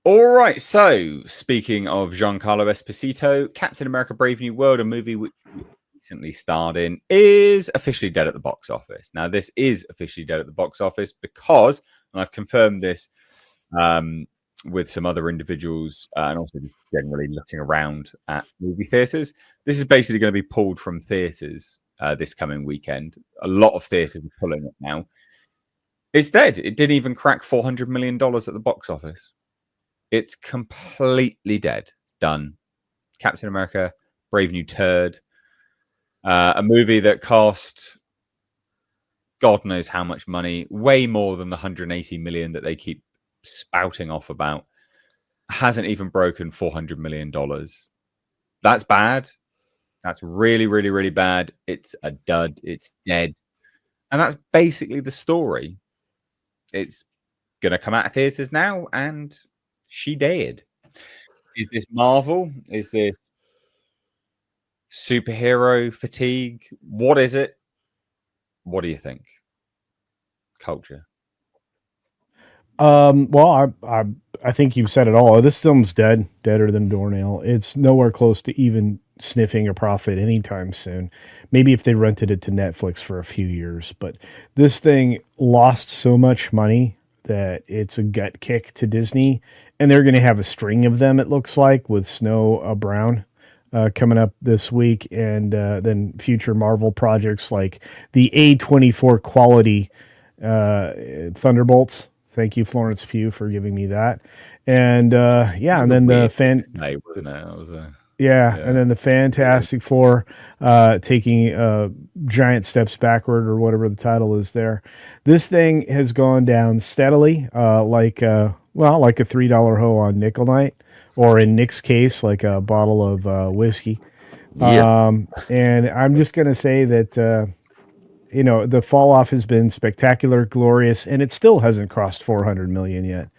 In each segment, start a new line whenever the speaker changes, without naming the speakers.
All right. So, speaking of Giancarlo Esposito, Captain America: Brave New World, a movie which we recently starred in, is officially dead at the box office. Now, this is officially dead at the box office because, and I've confirmed this with some other individuals and also just generally looking around at movie theatres, this is basically going to be pulled from theatres this coming weekend. A lot of theatres are pulling it now. It's dead. It didn't even crack $400 million at the box office. It's completely dead. Done. Captain America, Brave New Turd. A movie that cost God knows how much money, way more than the 180 million that they keep spouting off about. Hasn't even broken $400 million. That's bad. That's really, really, really bad. It's a dud. It's dead. And that's basically the story. It's going to come out of theatres now, and she dead. Is this Marvel? Is this superhero fatigue? What is it? What do you think? Culture.
Well, I think you've said it all. This film's dead, deader than doornail. It's nowhere close to even sniffing a profit anytime soon. Maybe if they rented it to Netflix for a few years, but this thing lost so much money that it's a gut kick to Disney, and they're going to have a string of them. It looks like with Snow Brown. Coming up this week, and then future Marvel projects like the A24 quality Thunderbolts. Thank you, Florence Pugh, for giving me that. And and then the
wasn't it? It was
and then the Fantastic Four taking giant steps backward, or whatever the title is there. This thing has gone down steadily, like a $3 hoe on nickel night, or in Nick's case, like a bottle of whiskey.
Yep.
And I'm just going to say that, the fall off has been spectacular, glorious, and it still hasn't crossed 400 million yet,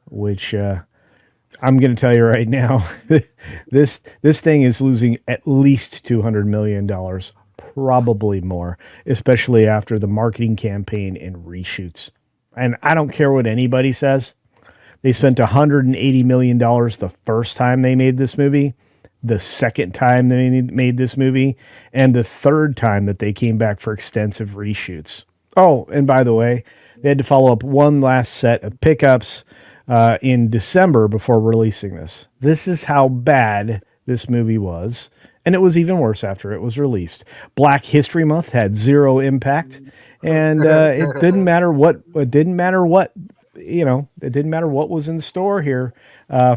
which I'm going to tell you right now, this thing is losing at least $200 million, probably more, especially after the marketing campaign and reshoots. And I don't care what anybody says. They spent $180 million the first time they made this movie, the second time they made this movie, and the third time that they came back for extensive reshoots. Oh, and by the way, they had to follow up one last set of pickups in December before releasing this. This is how bad this movie was, and it was even worse after it was released. Black History Month had zero impact, and it didn't matter what. It didn't matter what. It didn't matter what was in store here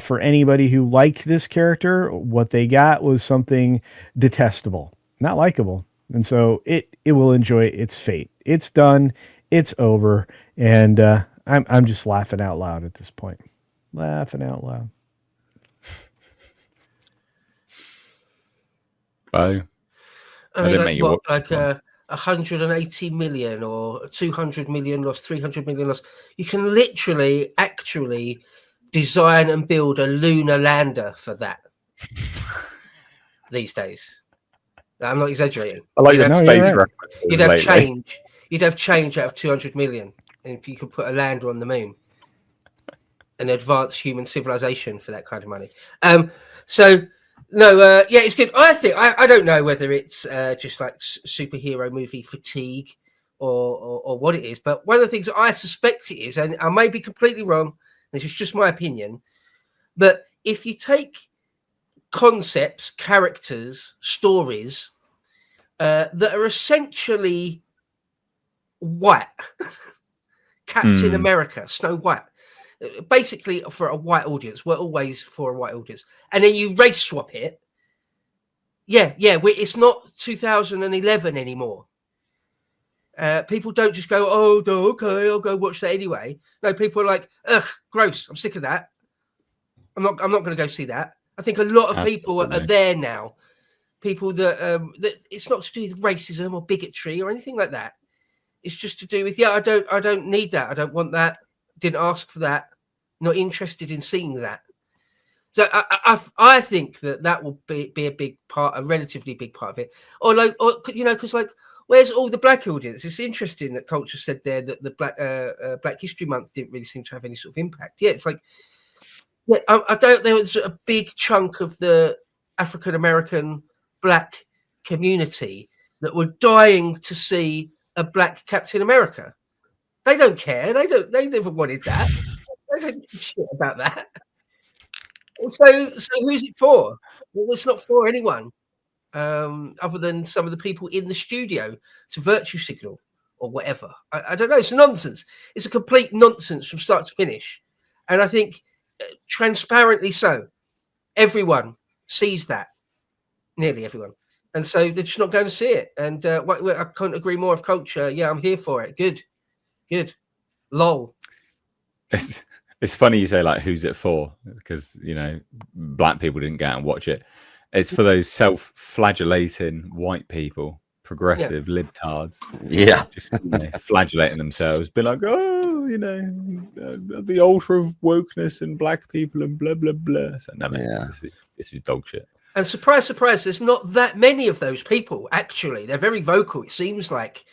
for anybody who liked this character. What they got was something detestable, not likable, and so it will enjoy its fate. It's done. It's over, and I'm just laughing out loud at this point. Laughing out loud.
Oh,
I mean, like 180 million or 200 million loss, 300 million loss. You can literally, actually design and build a lunar lander for that these days. I'm not exaggerating.
I like your space reference.
You'd have change. You'd have change out of 200 million, and you could put a lander on the moon. An advanced human civilization for that kind of money. It's good. I think I don't know whether it's just like superhero movie fatigue or what it is, but one of the things that I suspect it is, and I may be completely wrong, this is just my opinion, but if you take concepts, characters, stories that are essentially white, Captain America, Snow White, basically for a white audience, we're always for a white audience, and then you race swap it. It's not 2011 anymore. People don't just go, oh, okay, I'll go watch that anyway. No, people are like, ugh, gross, I'm sick of that. I'm not going to go see that. I think a lot of people are there now. People that it's not to do with racism or bigotry or anything like that. It's just to do with, I don't need that. I don't want that. Didn't ask for that. Not interested in seeing that. So I think that will be a big part, a relatively big part of it. Because where's all the black audience? It's interesting that Culture said there that the Black History Month didn't really seem to have any sort of impact. Yeah, it's like Yeah, I don't. There was a big chunk of the African American black community that were dying to see a black Captain America. They don't care. They don't. They never wanted that. They don't give a shit about that. So who's it for? Well, it's not for anyone other than some of the people in the studio to virtue signal or whatever. I don't know. It's nonsense. It's a complete nonsense from start to finish, and I think transparently so. Everyone sees that, nearly everyone, and so they're just not going to see it. And I can't agree more. Of culture, yeah, I'm here for it. Good. Lol.
It's funny you say like who's it for, because black people didn't go out and watch it. It's for those self-flagellating white people, progressive libtards.
Yeah,
just flagellating themselves, be like, oh, the ultra of wokeness and black people and blah blah blah. So no, man, this is dog shit.
And surprise, there's not that many of those people. Actually, they're very vocal. It seems like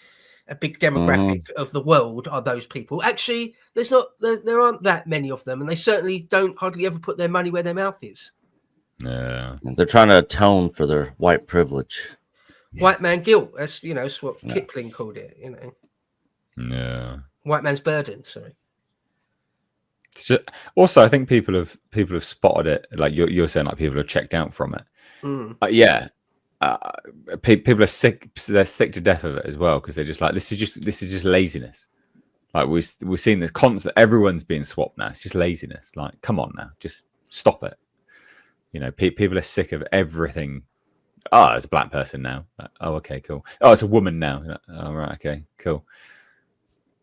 a big demographic of the world are those people. Actually, there aren't that many of them, and they certainly don't hardly ever put their money where their mouth is.
Yeah,
they're trying to atone for their white privilege.
White man guilt. That's what Kipling called it.
Yeah.
White man's burden. Sorry.
Also, I think people have spotted it. Like you're saying, like people have checked out from it. People are sick. They're sick to death of it as well, because they're just like, this is just laziness. Like we've seen this constant. Everyone's being swapped now. It's just laziness. Like, come on now, just stop it. People are sick of everything. Oh, it's a black person now. Oh, okay, cool. Oh, it's a woman now. Oh, right, okay, cool.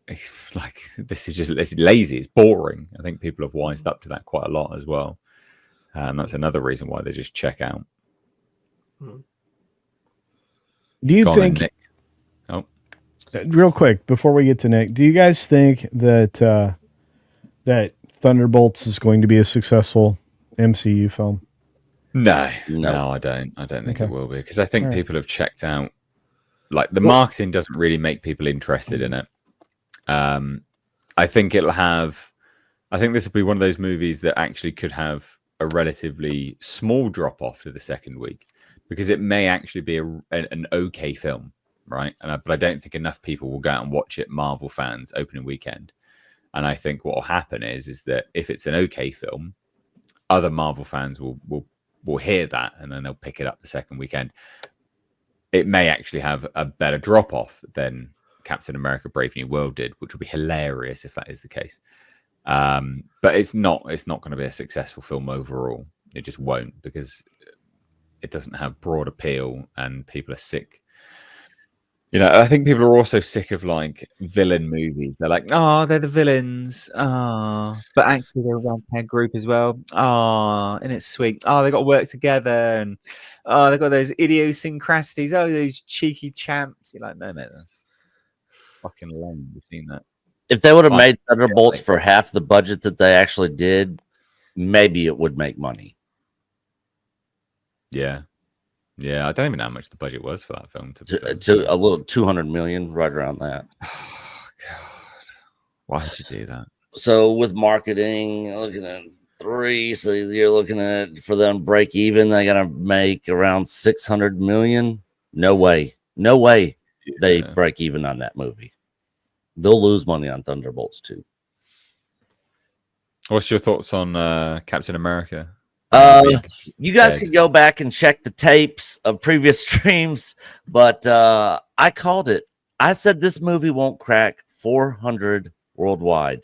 It's like it's lazy. It's boring. I think people have wised up to that quite a lot as well, and that's another reason why they just check out.
Do you think? Real quick before we get to Nick, do you guys think that that Thunderbolts is going to be a successful MCU film?
No, I don't. I don't think it will be, because I think people have checked out. Like the marketing doesn't really make people interested in it. I think it'll have. I think this will be one of those movies that actually could have a relatively small drop off to the second week, because it may actually be an okay film, right? But I don't think enough people will go out and watch it. Marvel fans opening weekend, and I think what will happen is that if it's an okay film, other Marvel fans will hear that, and then they'll pick it up the second weekend. It may actually have a better drop off than Captain America: Brave New World did, which would be hilarious if that is the case. But it's not going to be a successful film overall. It just won't, because it doesn't have broad appeal, and people are sick. I think people are also sick of like villain movies. They're like, oh, they're the villains. Oh, but actually they're a vampire group as well. Oh, and it's sweet. Oh, they got to work together, and oh, they've got those idiosyncrasies. Oh, those cheeky champs. You're like, no, mate, that's fucking lame. We've seen that.
If they would have made Thunderbolts for half the budget that they actually did, maybe it would make money.
Yeah. Yeah, I don't even know how much the budget was for that film.
To a little 200 million, right around that.
Oh, God. Why did you do that?
So with marketing, you're looking at 3, so you're looking at, for them break even, they're going to make around 600 million. No way they break even on that movie. They'll lose money on Thunderbolts too.
What's your thoughts on Captain America?
You guys can go back and check the tapes of previous streams, but I called it. I said this movie won't crack 400 worldwide,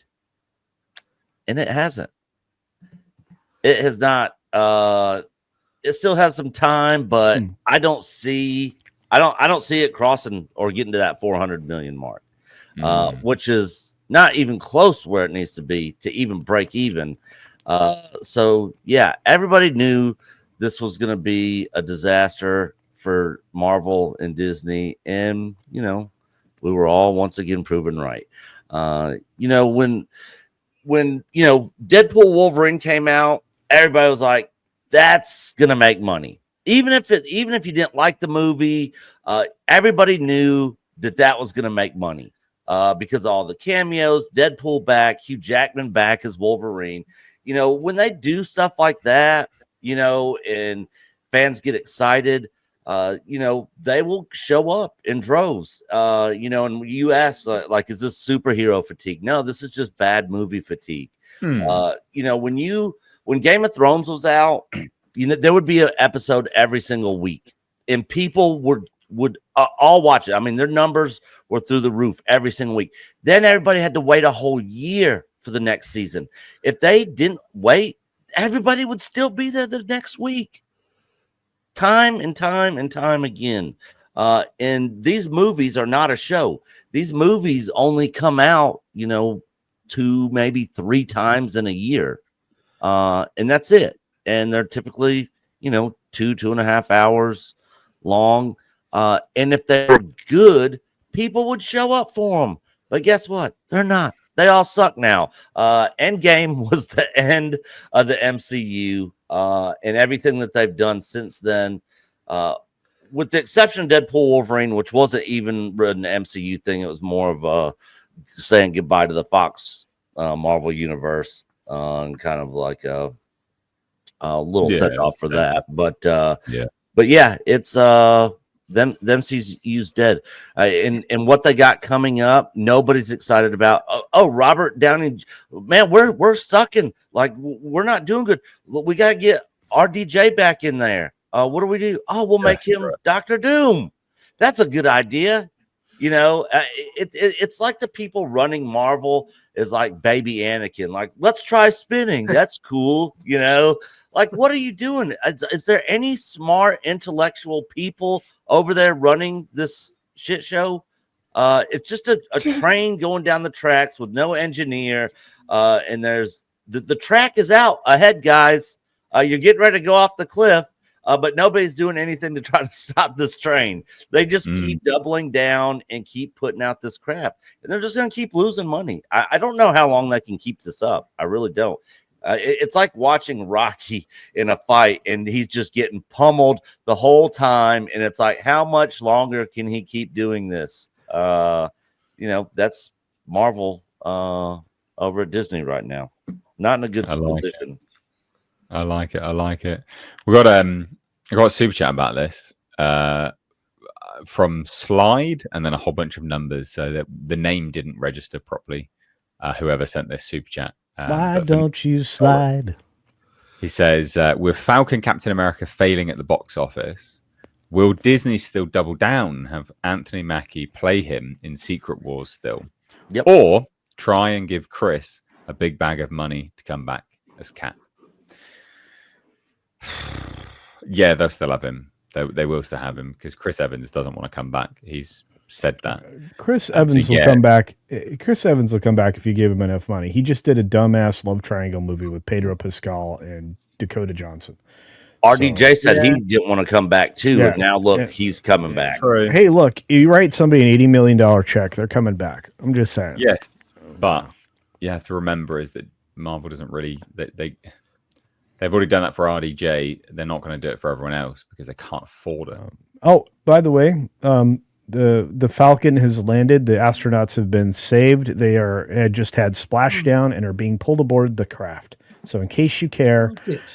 and it hasn't. It has not. It still has some time, but I don't see it crossing or getting to that 400 million mark, which is not even close where it needs to be to even break even. So yeah, everybody knew this was going to be a disaster for Marvel and Disney, and we were all once again proven right. When Deadpool Wolverine came out, everybody was like, that's going to make money. Even if you didn't like the movie, everybody knew that was going to make money. Because all the cameos, Deadpool back, Hugh Jackman back as Wolverine. you know, when they do stuff like that, you know, and fans get excited, you know, they will show up in droves. You know, and you ask, like, is this superhero fatigue? No, this is just bad movie fatigue. You know, when Game of Thrones was out, you know, there would be an episode every single week, and people would all watch it. I mean, their numbers were through the roof every single week. Then everybody had to wait a whole year for the next season. If they didn't wait, everybody would still be there the next week. Time and time and time again. And these movies are not a show. These movies only come out, you know, 2, maybe 3 times in a year. And that's it. And they're typically, you know, 2.5 hours long. And if they were good, people would show up for them. But guess what? They're not. They all suck now. Endgame was the end of the MCU, and everything that they've done since then, with the exception of Deadpool Wolverine, which wasn't even an MCU thing. It was more of saying goodbye to the Fox Marvel universe, and kind of like a little set off for that. But yeah, it's them MCU's dead, and what they got coming up, nobody's excited about. Oh, Robert Downey, man, we're sucking. Like, we're not doing good. We gotta get RDJ back in there. What do we do? Oh, we'll make him Doctor Doom. That's a good idea. You know, it's like the people running Marvel is like baby Anakin. Like, let's try spinning. That's cool. You know, like, what are you doing? Is there any smart intellectual people over there running this shit show? It's just a train going down the tracks with no engineer. And there's the track is out ahead, guys. You're getting ready to go off the cliff. But nobody's doing anything to try to stop this train. They just keep doubling down and keep putting out this crap. And they're just going to keep losing money. I don't know how long they can keep this up. I really don't. It's like watching Rocky in a fight, and he's just getting pummeled the whole time. And it's like, how much longer can he keep doing this? You know, that's Marvel over at Disney right now. Not in a good position.
I like it. We got I got a super chat about this from Slide, and then a whole bunch of numbers, so that the name didn't register properly. Whoever sent this super chat.
Why don't you slide?
He says, with Falcon Captain America failing at the box office, will Disney still double down, have Anthony Mackie play him in Secret Wars still?
Yep.
Or try and give Chris a big bag of money to come back as Cap? Yeah, they'll still have him. They will still have him because Chris Evans doesn't want to come back. He's said that.
Chris Evans will come back. Chris Evans will come back if you give him enough money. He just did a dumbass love triangle movie with Pedro Pascal and Dakota Johnson.
RDJ said he didn't want to come back too, and now look, he's coming back.
True.
Hey, look, you write somebody an $80 million check, they're coming back. I'm just saying.
Yes, but you have to remember is that Marvel doesn't really they've already done that for RDJ. They're not going to do it for everyone else because they can't afford it.
Oh, by the way, the Falcon has landed. The astronauts have been saved. They had just had splashdown and are being pulled aboard the craft. So, in case you care,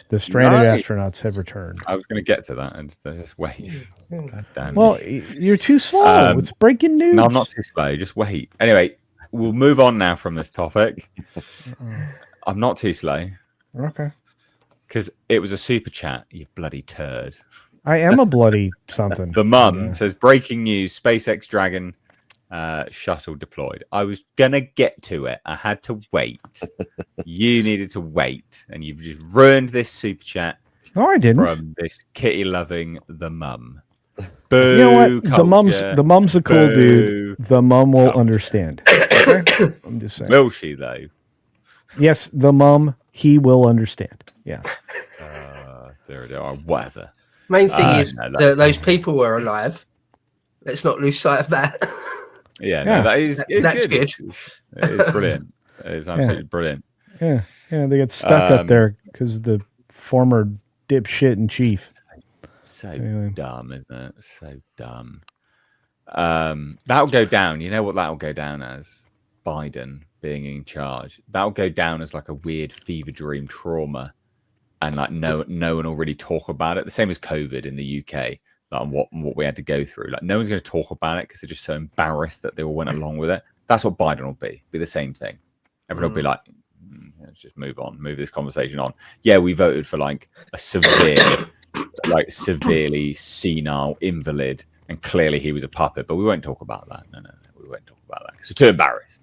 the stranded astronauts have returned.
I was going to get to that and just wait. God damn.
Well, you're too slow. It's breaking news.
No, I'm not too slow. Just wait. Anyway, we'll move on now from this topic. I'm not too slow.
Okay.
Because it was a super chat, you bloody turd.
I am a bloody something.
The mum says, breaking news, SpaceX Dragon shuttle deployed. I was going to get to it. I had to wait. You needed to wait. And you've just ruined this super chat.
No, I didn't.
From this kitty-loving the mum. Boo,
you know what?
culture.
The mum's a cool dude. The mum will understand. Okay? I'm just saying.
Will she, though?
Yes, the mum, he will understand. Yeah.
There it are. Whatever.
Main thing is that those people were alive. Let's not lose sight of that.
Yeah, no, that's good.
Good.
It is brilliant. It is absolutely brilliant.
Yeah, they got stuck up there because the former dipshit in chief.
So dumb, isn't it? So dumb. That'll go down. You know what that'll go down as? Biden being in charge, that'll go down as like a weird fever dream trauma, and like no one will really talk about it. The same as COVID in the UK, like what we had to go through. Like no one's going to talk about it because they're just so embarrassed that they all went along with it. That's what Biden will be the same thing. Everyone will be like, let's just move this conversation on. Yeah, we voted for like a severely senile invalid, and clearly he was a puppet, but we won't talk about that. No, we won't talk about that because we're too embarrassed.